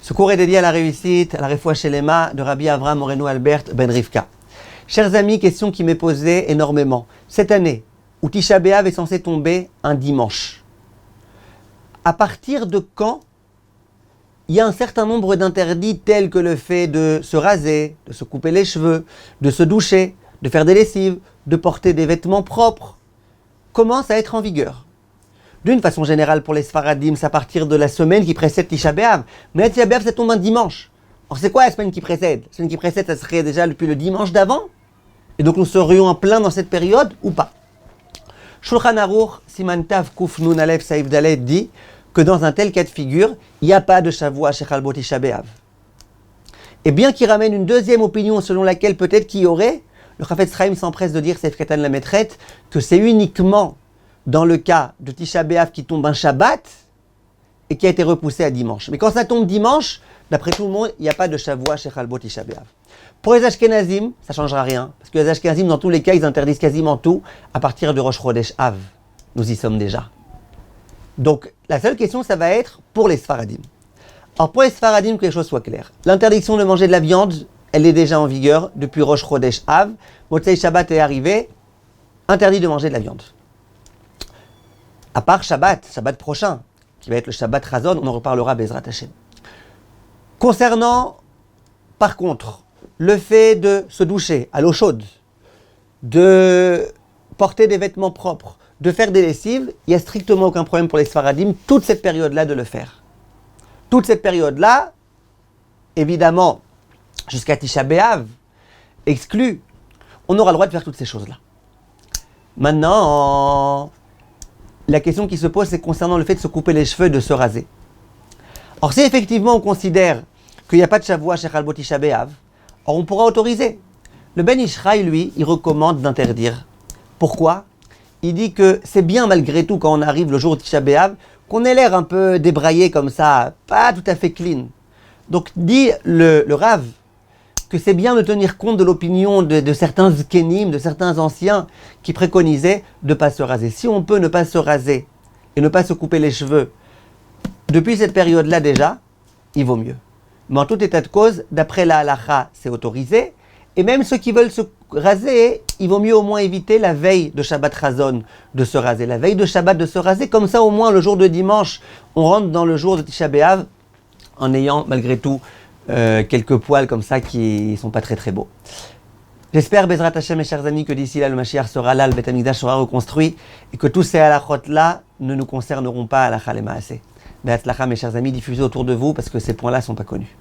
Ce cours est dédié à la réussite, à la Refoua Shelema de Rabbi Avraham Moreno Albert Ben Rivka. Chers amis, question qui m'est posée énormément. Cette année, où Tisha B'Av est censé tomber un dimanche, à partir de quand il y a un certain nombre d'interdits tels que le fait de se raser, de se couper les cheveux, de se doucher, de faire des lessives, de porter des vêtements propres, commencent à être en vigueur. D'une façon générale pour les Sfaradim, c'est à partir de la semaine qui précède Tisha B'Av. Mais la Tisha B'Av, ça tombe un dimanche. Alors c'est quoi la semaine qui précède? La semaine qui précède, ça serait déjà depuis le dimanche d'avant. Et donc nous serions en plein dans cette période ou pas? Shulchan Aruch, Siman Tav Kuf Nun Aleph Saïf Dalet dit que dans un tel cas de figure, il n'y a pas de Shavua Shechal Bo Tisha B'Av. Et bien qu'il ramène une deuxième opinion selon laquelle peut-être qu'il y aurait, le Chafetz Chaim s'empresse de dire, Seif Katan la Maîtrette, que c'est uniquement dans le cas de Tisha B'Av qui tombe un Shabbat et qui a été repoussé à dimanche. Mais quand ça tombe dimanche, d'après tout le monde, il n'y a pas de Shavua Shechal Bo Tisha B'Av. Pour les Ashkenazim, ça ne changera rien, parce que les Ashkenazim, dans tous les cas, ils interdisent quasiment tout à partir de Rosh Chodesh Av. Nous y sommes déjà. Donc, la seule question, ça va être pour les Sfaradim. Alors, pour les Sfaradim, que les choses soient claires. L'interdiction de manger de la viande, elle est déjà en vigueur depuis Rosh Chodesh Av. Motzei Shabbat est arrivé, interdit de manger de la viande. À part Shabbat prochain, qui va être le Shabbat Chazon, on en reparlera Bezrat Hashem. Concernant, par contre, le fait de se doucher à l'eau chaude, de porter des vêtements propres, de faire des lessives, il n'y a strictement aucun problème pour les Sfaradim, toute cette période-là de le faire. Toute cette période-là, évidemment, jusqu'à Tisha B'Av, exclu, on aura le droit de faire toutes ces choses-là. Maintenant, la question qui se pose, c'est concernant le fait de se couper les cheveux et de se raser. Or, si effectivement on considère qu'il n'y a pas de Shavua Shechal Bo Tisha B'Av, on pourra autoriser. Le Ben Ishraï, lui, il recommande d'interdire. Pourquoi? Il dit que c'est bien malgré tout quand on arrive le jour de Tisha B'Av qu'on ait l'air un peu débraillé comme ça, pas tout à fait clean. Donc dit le Rav que c'est bien de tenir compte de l'opinion de certains zkenim, de certains anciens qui préconisaient de ne pas se raser. Si on peut ne pas se raser et ne pas se couper les cheveux depuis cette période-là déjà, il vaut mieux. Mais en tout état de cause, d'après la halacha, c'est autorisé. Et même ceux qui veulent se raser, il vaut mieux au moins éviter la veille de Shabbat Chazon de se raser. La veille de Shabbat de se raser, comme ça au moins le jour de dimanche, on rentre dans le jour de Tisha B'Av en ayant malgré tout quelques poils comme ça qui sont pas très très beaux. J'espère, Bezrat Hashem, mes chers amis, que d'ici là le Mashiach sera là, le Beth Amikdash sera reconstruit et que tous ces halachot-là ne nous concerneront pas à la Chalema assez. Be'atzlacha, mes chers amis, diffusez autour de vous parce que ces points-là ne sont pas connus.